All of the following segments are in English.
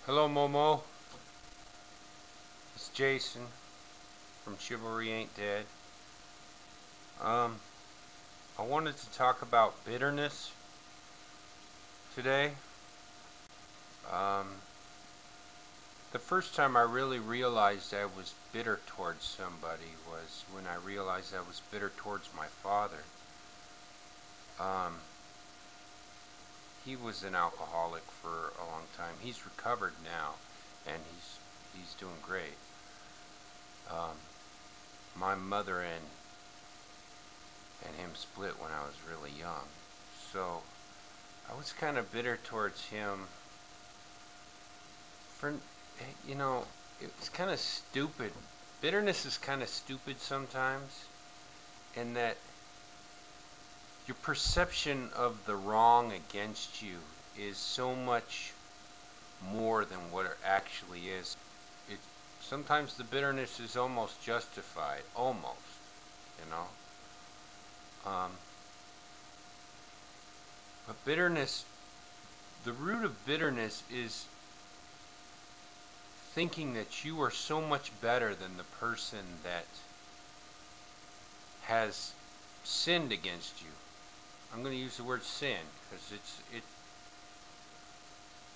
Hello, Momo. It's Jason from Chivalry Ain't Dead. I wanted to talk about bitterness today. Um, the first time I really realized I was bitter towards somebody was when I realized I was bitter towards my father. Um, he was an alcoholic for a long time. He's recovered now, and he's doing great. My mother and him split when I was really young. So I was kind of bitter towards him for, you know, it's kind of stupid. Bitterness is kind of stupid sometimes, in that your perception of the wrong against you is so much more than what it actually is. It sometimes the bitterness is almost justified, almost, you know. But bitterness, the root of bitterness is thinking that you are so much better than the person that has sinned against you. I'm going to use the word sin because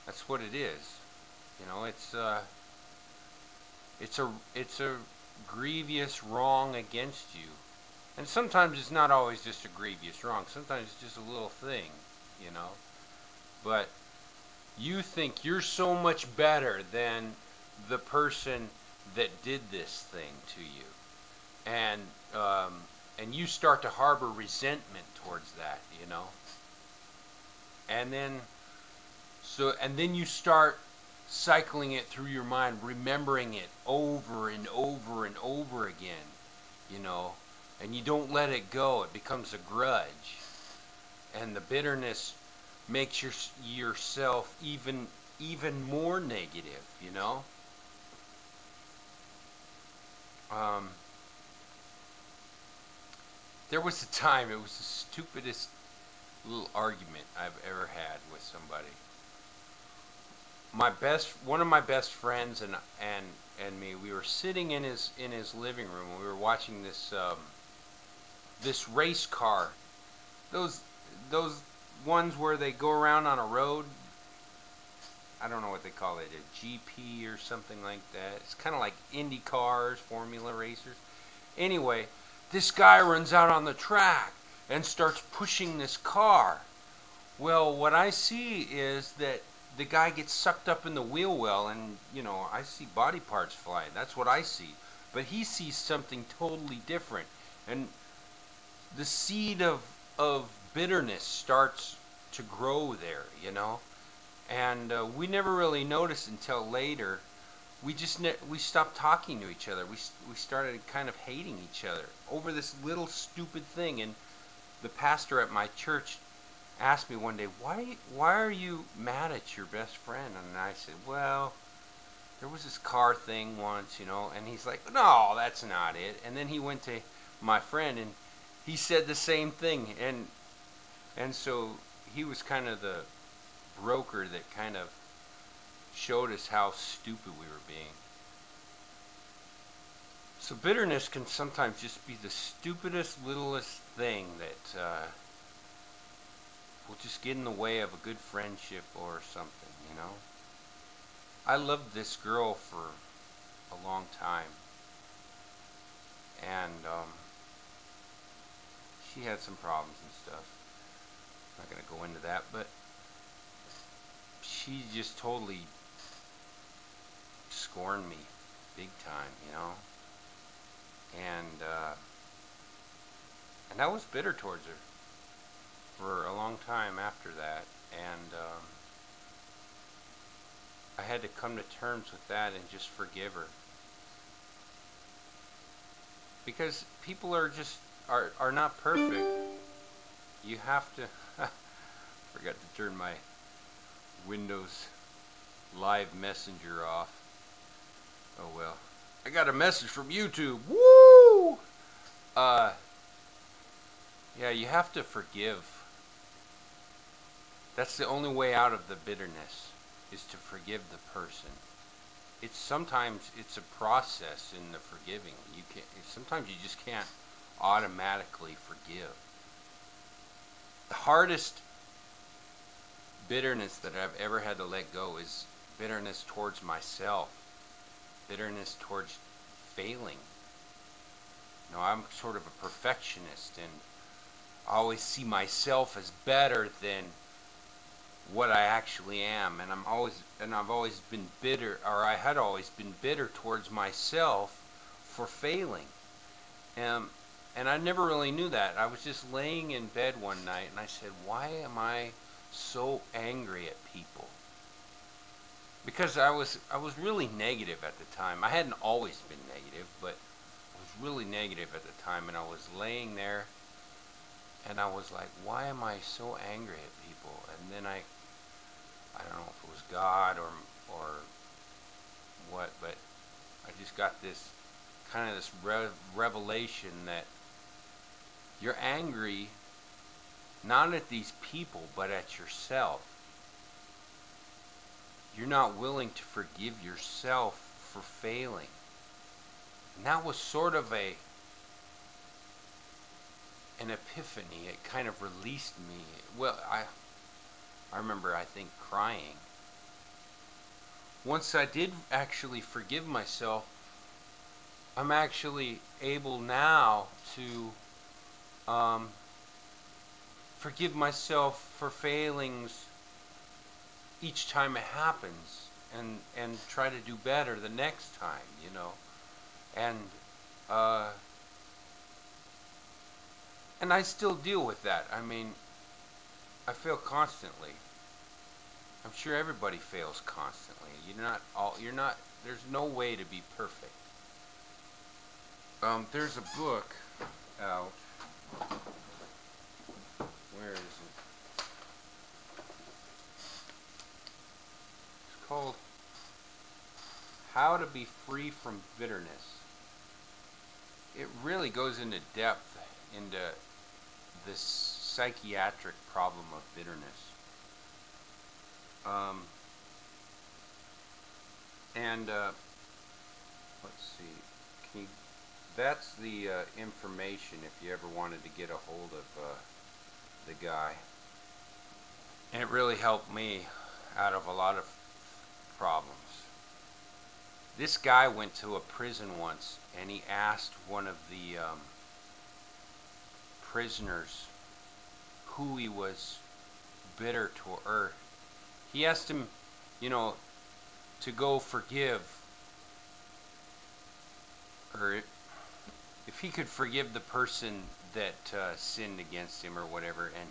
that's what it is. You know, it's a grievous wrong against you. And sometimes it's not always just a grievous wrong. Sometimes it's just a little thing, you know. But you think you're so much better than the person that did this thing to you, and you start to harbor resentment towards that, you know. And then you start cycling it through your mind, remembering it over and over and over again, you know. And you don't let it go. It becomes a grudge, and the bitterness makes yourself even more negative, you know. There was a time, it was the stupidest little argument I've ever had with somebody. One of my best friends and me, we were sitting in his living room, and we were watching this race car, those ones where they go around on a road. I don't know what they call it, a GP or something like that. It's kind of like Indy cars, Formula racers. Anyway, this guy runs out on the track and starts pushing this car. Well, what I see is that the guy gets sucked up in the wheel well, and, you know, I see body parts flying. That's what I see. But he sees something totally different. And the seed of bitterness starts to grow there, you know. And we never really noticed until later. We stopped talking to each other. We started kind of hating each other over this little stupid thing. And the pastor at my church asked me one day, why are you mad at your best friend? And I said, well, there was this car thing once, you know. And he's like, no, that's not it. And then he went to my friend, and he said the same thing. And so he was kind of the broker that kind of showed us how stupid we were being. So bitterness can sometimes just be the stupidest, littlest thing that will just get in the way of a good friendship or something, you know. I loved this girl for a long time, and she had some problems and stuff. I'm not going to go into that, but she just totally scorned me big time, you know. And I was bitter towards her for a long time after that, and I had to come to terms with that and just forgive her, because people are not perfect. You have to forgot to turn my Windows Live Messenger off. Oh well. I got a message from YouTube. Woo! Yeah, you have to forgive. That's the only way out of the bitterness. is to forgive the person. Sometimes it's a process in the forgiving. Sometimes you just can't automatically forgive. The hardest bitterness that I've ever had to let go is bitterness towards myself, bitterness towards failing. I'm sort of a perfectionist, and I always see myself as better than what I actually am, and I've always been bitter, or I had always been bitter towards myself for failing. And I never really knew that. I was just laying in bed one night and I said, why am I so angry at people? Because I was really negative at the time. I hadn't always been negative, but I was really negative at the time, and I was laying there and I was like, why am I so angry at people? And then I don't know if it was God or what, but I just got this kind of this revelation that you're angry not at these people, but at yourself. You're not willing to forgive yourself for failing. And that was sort of an epiphany. It kind of released me. Well, I remember, I think, crying. Once I did actually forgive myself, I'm actually able now to forgive myself for failings each time it happens, and try to do better the next time, and I still deal with that. I mean, I fail constantly. I'm sure everybody fails constantly. There's no way to be perfect. There's a book out. Where is it? It's called How to Be Free from Bitterness. It really goes into depth into this psychiatric problem of bitterness. Let's see. That's the information if you ever wanted to get a hold of the guy. And it really helped me out of a lot of problems. This guy went to a prison once, and he asked one of the prisoners who he was bitter toward, or he asked him, to go forgive, or if he could forgive the person that sinned against him or whatever. And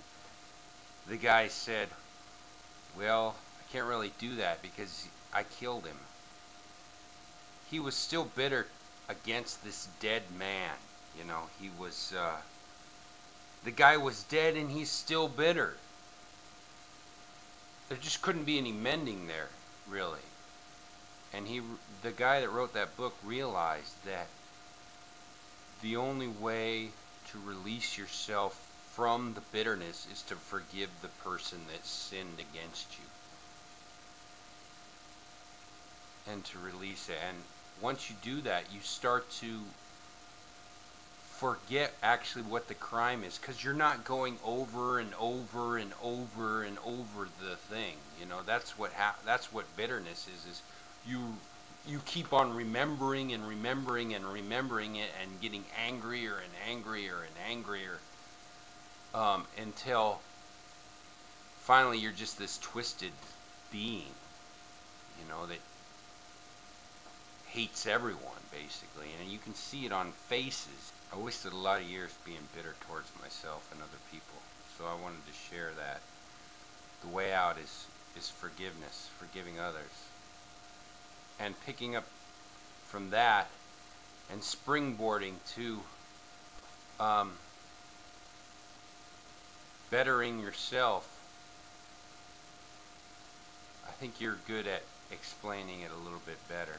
the guy said, well, I can't really do that because I killed him. He was still bitter against this dead man. He was the guy was dead, and he's still bitter. There just couldn't be any mending there, really. And the guy that wrote that book realized that the only way to release yourself from the bitterness is to forgive the person that sinned against you. And to release it. And once you do that, you start to forget actually what the crime is, because you're not going over and over and over and over the thing. That's what bitterness is you keep on remembering and remembering and remembering it, and getting angrier and angrier and angrier, until finally you're just this twisted being, that hates everyone, basically. And you can see it on faces. I wasted a lot of years being bitter towards myself and other people, so I wanted to share that. The way out is forgiveness, forgiving others, and picking up from that and springboarding to bettering yourself. I think you're good at explaining it a little bit better.